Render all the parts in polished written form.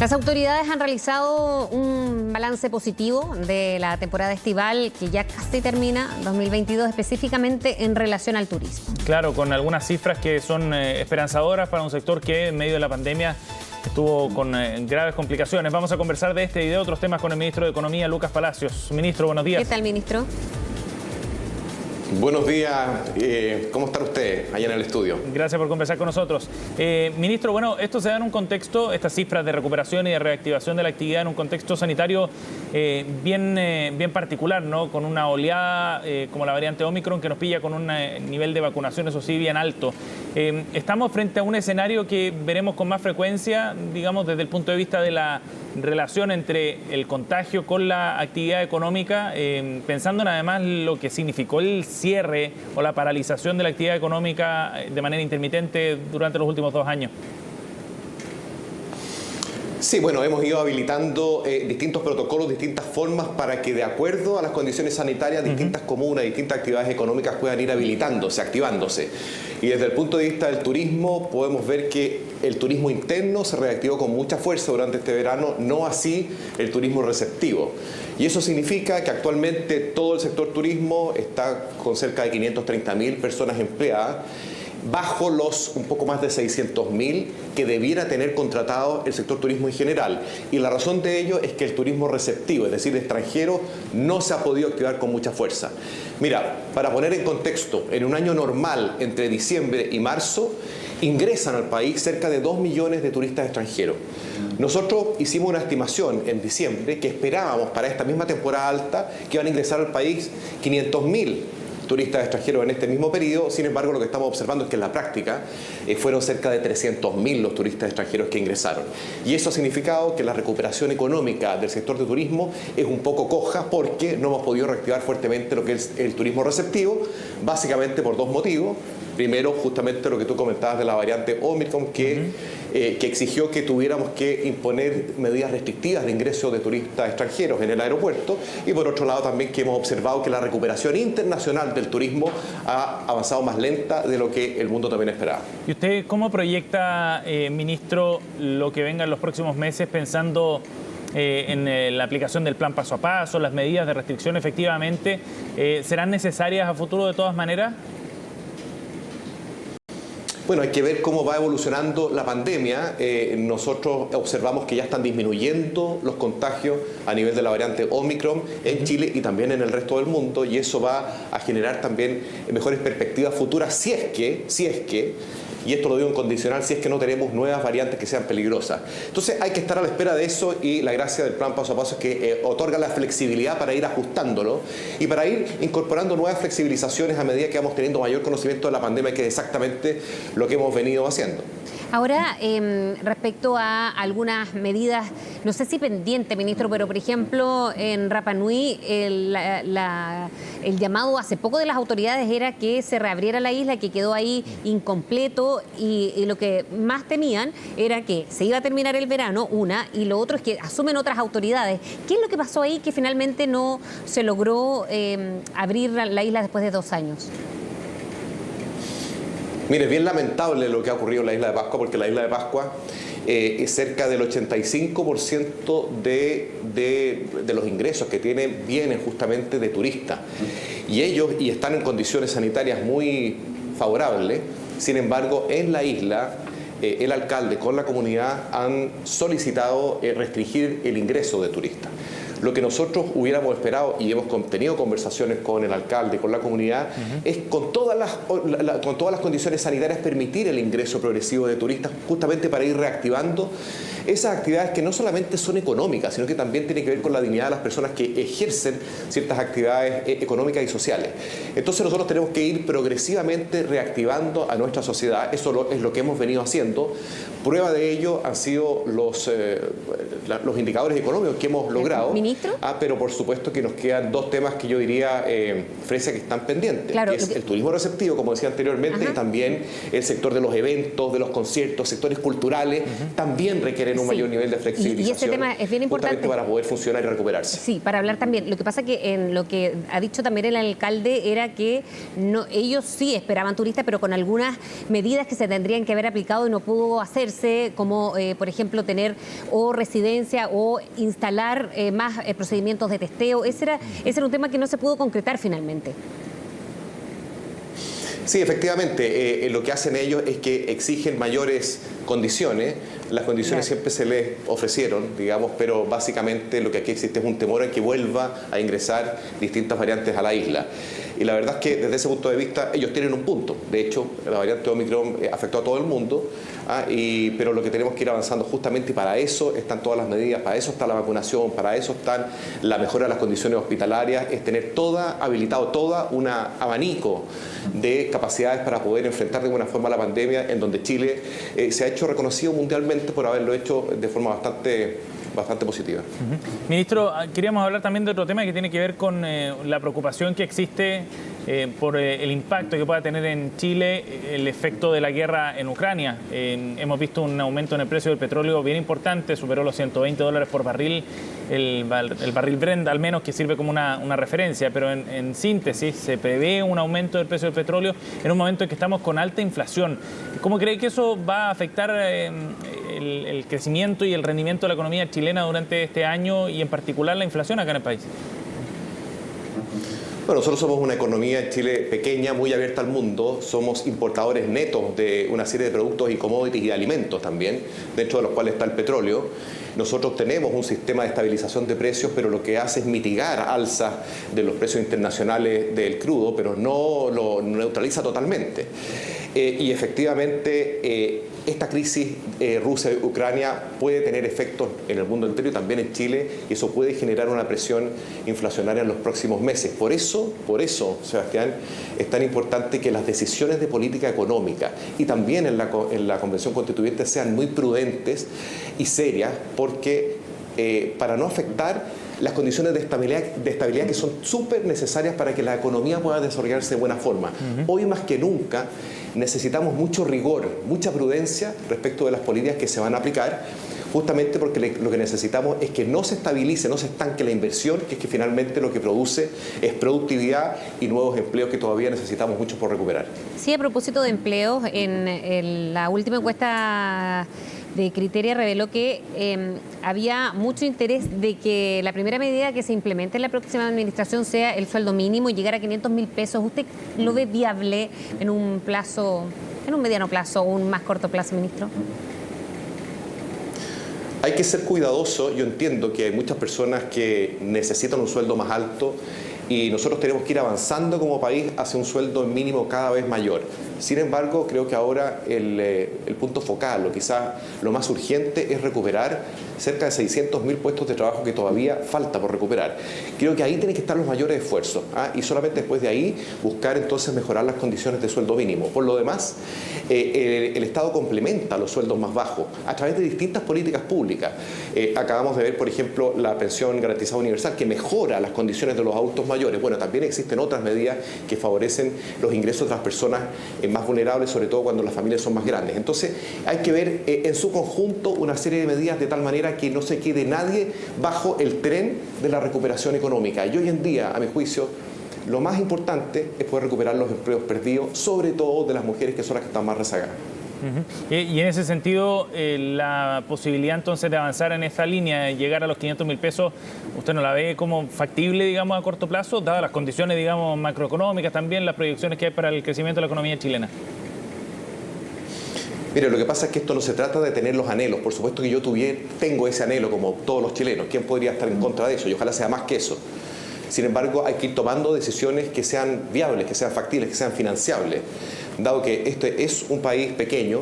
Las autoridades han realizado un balance positivo de la temporada estival que ya casi termina, 2022, específicamente en relación al turismo. Claro, con algunas cifras que son esperanzadoras para un sector que en medio de la pandemia estuvo con graves complicaciones. Vamos a conversar de este y de otros temas con el ministro de Economía, Lucas Palacios. Ministro, buenos días. ¿Qué tal, ministro? Buenos días, ¿cómo está usted allá en el estudio? Gracias por conversar con nosotros. Ministro, bueno, esto se da en un contexto, estas cifras de recuperación y de reactivación de la actividad en un contexto sanitario bien particular, ¿no? Con una oleada como la variante Omicron que nos pilla con un nivel de vacunación, eso sí, bien alto. Estamos frente a un escenario que veremos con más frecuencia, digamos, desde el punto de vista de la relación entre el contagio con la actividad económica, pensando en además lo que significó el cierre o la paralización de la actividad económica de manera intermitente durante los últimos 2 años. Sí, bueno, hemos ido habilitando distintos protocolos, distintas formas para que de acuerdo a las condiciones sanitarias, distintas comunas, distintas actividades económicas puedan ir habilitándose, activándose. Y desde el punto de vista del turismo podemos ver que el turismo interno se reactivó con mucha fuerza durante este verano, no así el turismo receptivo. Y eso significa que actualmente todo el sector turismo está con cerca de 530.000 personas empleadas, bajo los un poco más de 600.000 que debiera tener contratado el sector turismo en general. Y la razón de ello es que el turismo receptivo, es decir, extranjero, no se ha podido activar con mucha fuerza. Mira, para poner en contexto, en un año normal, entre diciembre y marzo, ingresan al país cerca de 2 millones de turistas extranjeros. Nosotros hicimos una estimación en diciembre que esperábamos para esta misma temporada alta que iban a ingresar al país 500.000 turistas extranjeros en este mismo periodo. Sin embargo, lo que estamos observando es que en la práctica fueron cerca de 300.000 los turistas extranjeros que ingresaron. Y eso ha significado que la recuperación económica del sector de turismo es un poco coja porque no hemos podido reactivar fuertemente lo que es el turismo receptivo, básicamente por 2 motivos. Primero, justamente lo que tú comentabas de la variante Omicron, que exigió que tuviéramos que imponer medidas restrictivas de ingreso de turistas extranjeros en el aeropuerto. Y por otro lado también que hemos observado que la recuperación internacional del turismo ha avanzado más lenta de lo que el mundo también esperaba. ¿Y usted cómo proyecta, ministro, lo que venga en los próximos meses pensando en la aplicación del plan paso a paso, las medidas de restricción efectivamente, serán necesarias a futuro de todas maneras? Bueno, hay que ver cómo va evolucionando la pandemia. Nosotros observamos que ya están disminuyendo los contagios a nivel de la variante Omicron en Chile y también en el resto del mundo, y eso va a generar también mejores perspectivas futuras si es que, y esto lo digo en condicional, si es que no tenemos nuevas variantes que sean peligrosas. Entonces hay que estar a la espera de eso, y la gracia del plan paso a paso es que otorga la flexibilidad para ir ajustándolo y para ir incorporando nuevas flexibilizaciones a medida que vamos teniendo mayor conocimiento de la pandemia, que es exactamente lo que hemos venido haciendo. Ahora, respecto a algunas medidas, no sé si pendiente, ministro, pero por ejemplo, en Rapa Nui, el llamado hace poco de las autoridades era que se reabriera la isla, que quedó ahí incompleto, y lo que más temían era que se iba a terminar el verano, y lo otro es que asumen otras autoridades. ¿Qué es lo que pasó ahí que finalmente no se logró abrir la isla después de 2 años? Mire, es bien lamentable lo que ha ocurrido en la isla de Pascua, porque la isla de Pascua es cerca del 85% de los ingresos que tiene vienen justamente de turistas. Y ellos están en condiciones sanitarias muy favorables. Sin embargo, en la isla, el alcalde con la comunidad han solicitado restringir el ingreso de turistas. Lo que nosotros hubiéramos esperado, y hemos tenido conversaciones con el alcalde, con la comunidad, es con todas las condiciones sanitarias permitir el ingreso progresivo de turistas, justamente para ir reactivando esas actividades que no solamente son económicas, sino que también tienen que ver con la dignidad de las personas que ejercen ciertas actividades económicas y sociales. Entonces nosotros tenemos que ir progresivamente reactivando a nuestra sociedad. Eso es lo que hemos venido haciendo. Prueba de ello han sido los indicadores económicos que hemos logrado. ¿Ministro? Pero por supuesto que nos quedan 2 temas que yo diría, Fresia, que están pendientes. Claro, que es el turismo receptivo, como decía anteriormente, y también el sector de los eventos, de los conciertos, sectores culturales, también requieren en un mayor nivel de flexibilización. Y ese tema es bien importante. Justamente para poder funcionar y recuperarse. Sí, para hablar también. Lo que pasa que en lo que ha dicho también el alcalde era que ellos sí esperaban turistas, pero con algunas medidas que se tendrían que haber aplicado y no pudo hacerse, como por ejemplo tener o residencia o instalar más procedimientos de testeo. Ese era un tema que no se pudo concretar finalmente. Sí, efectivamente, lo que hacen ellos es que exigen mayores condiciones. Las condiciones siempre se les ofrecieron, digamos, pero básicamente lo que aquí existe es un temor a que vuelva a ingresar distintas variantes a la isla. Y la verdad es que desde ese punto de vista ellos tienen un punto. De hecho, la variante Omicron afectó a todo el mundo, pero lo que tenemos que ir avanzando justamente, y para eso están todas las medidas, para eso está la vacunación, para eso están la mejora de las condiciones hospitalarias, es tener habilitado un abanico de capacidades para poder enfrentar de buena forma la pandemia, en donde Chile se ha hecho reconocido mundialmente por haberlo hecho de forma bastante positiva. Ministro, queríamos hablar también de otro tema que tiene que ver con la preocupación que existe por el impacto que pueda tener en Chile el efecto de la guerra en Ucrania. Hemos visto un aumento en el precio del petróleo bien importante, superó los $120 por barril, el barril Brent al menos, que sirve como una referencia, pero en síntesis se prevé un aumento del precio del petróleo en un momento en que estamos con alta inflación. ¿Cómo cree que eso va a afectar el crecimiento y el rendimiento de la economía chilena durante este año y en particular la inflación acá en el país? Bueno, nosotros somos una economía en Chile pequeña, muy abierta al mundo. Somos importadores netos de una serie de productos y commodities y de alimentos también, dentro de los cuales está el petróleo. Nosotros tenemos un sistema de estabilización de precios, pero lo que hace es mitigar alzas de los precios internacionales del crudo, pero no lo neutraliza totalmente. Y efectivamente, esta crisis Rusia-Ucrania puede tener efectos en el mundo entero y también en Chile, y eso puede generar una presión inflacionaria en los próximos meses. Por eso, Sebastián, es tan importante que las decisiones de política económica y también en la Convención Constituyente sean muy prudentes y serias, porque para no afectar las condiciones de estabilidad que son súper necesarias para que la economía pueda desarrollarse de buena forma. Hoy más que nunca necesitamos mucho rigor, mucha prudencia respecto de las políticas que se van a aplicar, justamente porque lo que necesitamos es que no se estabilice, no se estanque la inversión, que es que finalmente lo que produce es productividad y nuevos empleos que todavía necesitamos mucho por recuperar. Sí, a propósito de empleos, en la última encuesta de Criteria reveló que había mucho interés de que la primera medida que se implemente en la próxima administración sea el sueldo mínimo y llegar a 500.000 pesos. ¿Usted lo ve viable en un mediano plazo o un más corto plazo, ministro? Hay que ser cuidadoso. Yo entiendo que hay muchas personas que necesitan un sueldo más alto y nosotros tenemos que ir avanzando como país hacia un sueldo mínimo cada vez mayor. Sin embargo, creo que ahora el punto focal, o quizás lo más urgente, es recuperar cerca de 600.000 puestos de trabajo que todavía falta por recuperar. Creo que ahí tienen que estar los mayores esfuerzos, y solamente después de ahí buscar entonces mejorar las condiciones de sueldo mínimo. Por lo demás, el Estado complementa los sueldos más bajos a través de distintas políticas públicas. Acabamos de ver, por ejemplo, la pensión garantizada universal, que mejora las condiciones de los adultos mayores. Bueno, también existen otras medidas que favorecen los ingresos de las personas más vulnerables, sobre todo cuando las familias son más grandes. Entonces, hay que ver en su conjunto una serie de medidas de tal manera que no se quede nadie bajo el tren de la recuperación económica. Y hoy en día, a mi juicio, lo más importante es poder recuperar los empleos perdidos, sobre todo de las mujeres, que son las que están más rezagadas. Y en ese sentido, la posibilidad entonces de avanzar en esta línea, de llegar a los 500.000 pesos, ¿usted no la ve como factible, digamos, a corto plazo, dadas las condiciones, digamos, macroeconómicas, también las proyecciones que hay para el crecimiento de la economía chilena? Mire, lo que pasa es que esto no se trata de tener los anhelos. Por supuesto que yo tengo ese anhelo como todos los chilenos. ¿Quién podría estar en contra de eso? Y ojalá sea más que eso. Sin embargo, hay que ir tomando decisiones que sean viables, que sean factibles, que sean financiables. Dado que este es un país pequeño,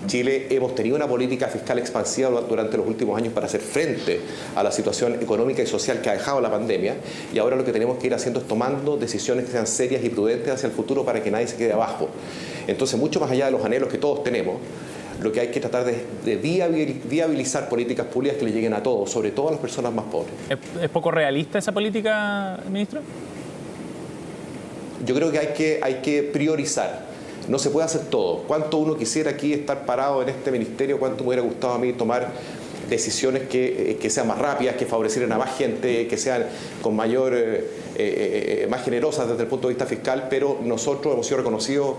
Chile hemos tenido una política fiscal expansiva durante los últimos años para hacer frente a la situación económica y social que ha dejado la pandemia, y ahora lo que tenemos que ir haciendo es tomando decisiones que sean serias y prudentes hacia el futuro para que nadie se quede abajo. Entonces, mucho más allá de los anhelos que todos tenemos, lo que hay que tratar de viabilizar políticas públicas que le lleguen a todos, sobre todo a las personas más pobres. ¿Es poco realista esa política, ministro? Yo creo que hay que priorizar. No se puede hacer todo. ¿Cuánto uno quisiera aquí estar parado en este ministerio? ¿Cuánto me hubiera gustado a mí tomar decisiones que sean más rápidas, que favorecieran a más gente, que sean con mayor, más generosas desde el punto de vista fiscal, pero nosotros hemos sido reconocidos,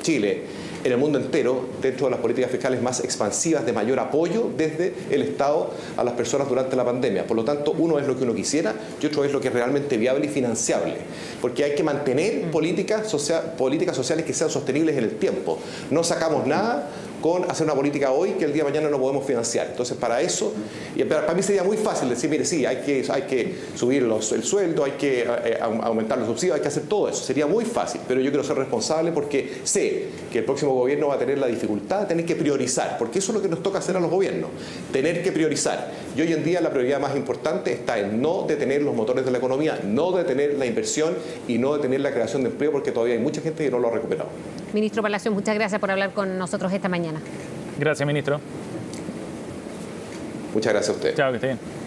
Chile, en el mundo entero, dentro de las políticas fiscales más expansivas, de mayor apoyo desde el Estado a las personas durante la pandemia. Por lo tanto, uno es lo que uno quisiera y otro es lo que es realmente viable y financiable. Porque hay que mantener políticas sociales que sean sostenibles en el tiempo. No sacamos nada con hacer una política hoy que el día de mañana no podemos financiar. Entonces, para eso, y para mí sería muy fácil decir, mire, sí, hay que subir el sueldo, hay que aumentar los subsidios, hay que hacer todo eso. Sería muy fácil, pero yo quiero ser responsable porque sé que el próximo gobierno va a tener la dificultad de tener que priorizar, porque eso es lo que nos toca hacer a los gobiernos, tener que priorizar. Y hoy en día la prioridad más importante está en no detener los motores de la economía, no detener la inversión y no detener la creación de empleo, porque todavía hay mucha gente que no lo ha recuperado. Ministro Palacios, muchas gracias por hablar con nosotros esta mañana. Gracias, ministro. Muchas gracias a usted. Chao, que esté bien.